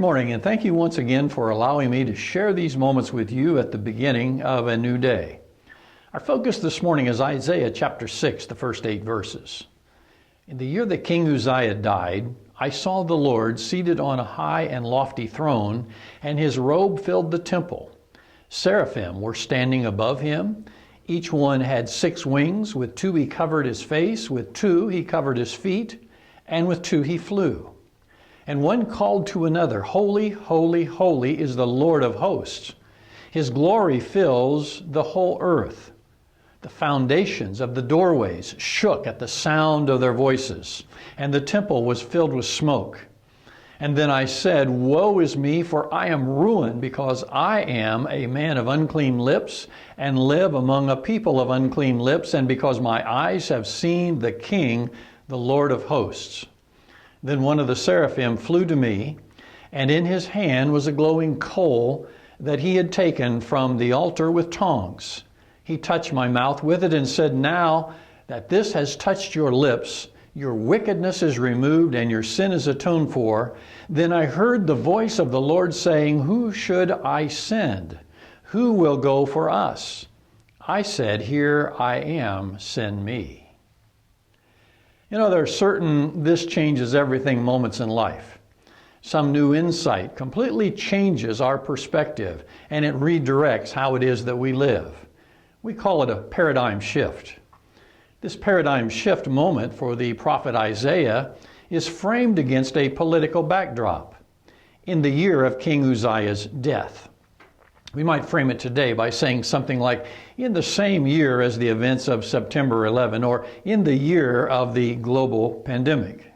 Good morning, and thank you once again for allowing me to share these moments with you at the beginning of a new day. Our focus this morning is Isaiah chapter 6, the first 8 verses. In the year that King Uzziah died, I saw the Lord seated on a high and lofty throne, and his robe filled the temple. Seraphim were standing above him. Each one had 6 wings. With 2 he covered his face, with 2 he covered his feet, and with 2 he flew. And one called to another, Holy, holy, holy is the Lord of hosts. His glory fills the whole earth. The foundations of the doorways shook at the sound of their voices, and the temple was filled with smoke. And then I said, Woe is me, for I am ruined, because I am a man of unclean lips, and live among a people of unclean lips, and because my eyes have seen the King, the Lord of hosts. Then one of the seraphim flew to me, and in his hand was a glowing coal that he had taken from the altar with tongs. He touched my mouth with it and said, Now that this has touched your lips, your wickedness is removed and your sin is atoned for. Then I heard the voice of the Lord saying, Who should I send? Who will go for us? I said, Here I am, send me. You know, there are certain this changes everything moments in life. Some new insight completely changes our perspective, and it redirects how it is that we live. We call it a paradigm shift. This paradigm shift moment for the prophet Isaiah is framed against a political backdrop in the year of King Uzziah's death. We might frame it today by saying something like, in the same year as the events of September 11, or in the year of the global pandemic.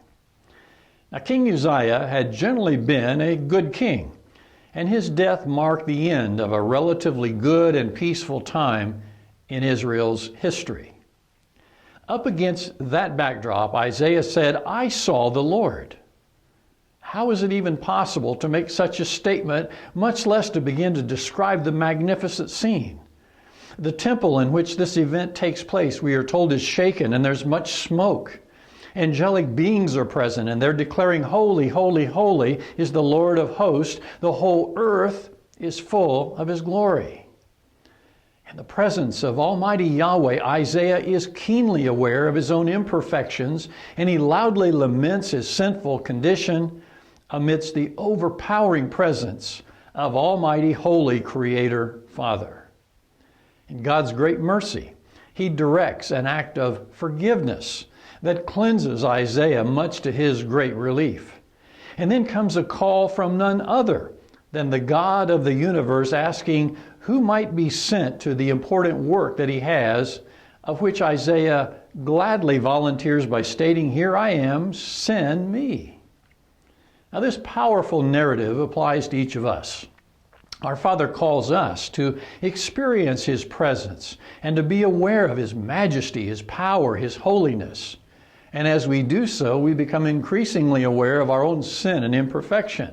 Now, King Uzziah had generally been a good king, and his death marked the end of a relatively good and peaceful time in Israel's history. Up against that backdrop, Isaiah said, I saw the Lord. How is it even possible to make such a statement, much less to begin to describe the magnificent scene? The temple in which this event takes place, we are told, is shaken, and there's much smoke. Angelic beings are present, and they're declaring, Holy, holy, holy is the Lord of hosts. The whole earth is full of his glory. In the presence of Almighty Yahweh, Isaiah is keenly aware of his own imperfections, and he loudly laments his sinful condition amidst the overpowering presence of Almighty Holy Creator Father. In God's great mercy, he directs an act of forgiveness that cleanses Isaiah much to his great relief. And then comes a call from none other than the God of the universe asking who might be sent to the important work that he has, of which Isaiah gladly volunteers by stating, Here I am, send me. Now, this powerful narrative applies to each of us. Our Father calls us to experience his presence and to be aware of his majesty, his power, his holiness. And as we do so, we become increasingly aware of our own sin and imperfection.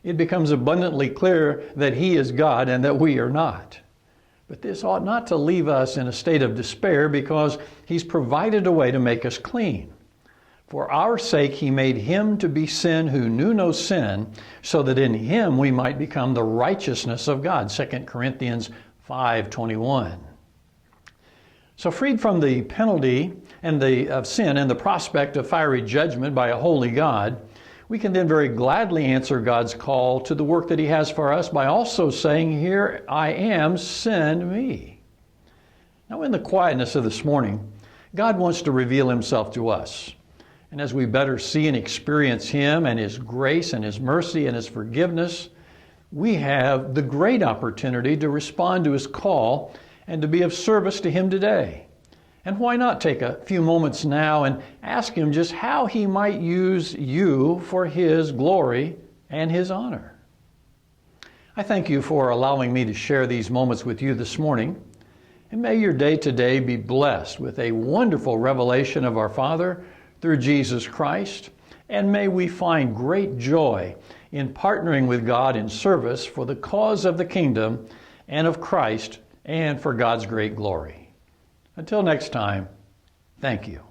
It becomes abundantly clear that he is God and that we are not. But this ought not to leave us in a state of despair, because he's provided a way to make us clean. For our sake, he made him to be sin who knew no sin, so that in him we might become the righteousness of God. 2 Corinthians 5:21. So freed from the penalty of sin and the prospect of fiery judgment by a holy God, we can then very gladly answer God's call to the work that he has for us by also saying, Here I am, send me. Now, in the quietness of this morning, God wants to reveal himself to us. And as we better see and experience him and his grace and his mercy and his forgiveness, we have the great opportunity to respond to his call and to be of service to him today. And why not take a few moments now and ask him just how he might use you for his glory and his honor? I thank you for allowing me to share these moments with you this morning. And may your day today be blessed with a wonderful revelation of our Father through Jesus Christ, and may we find great joy in partnering with God in service for the cause of the kingdom and of Christ and for God's great glory. Until next time, thank you.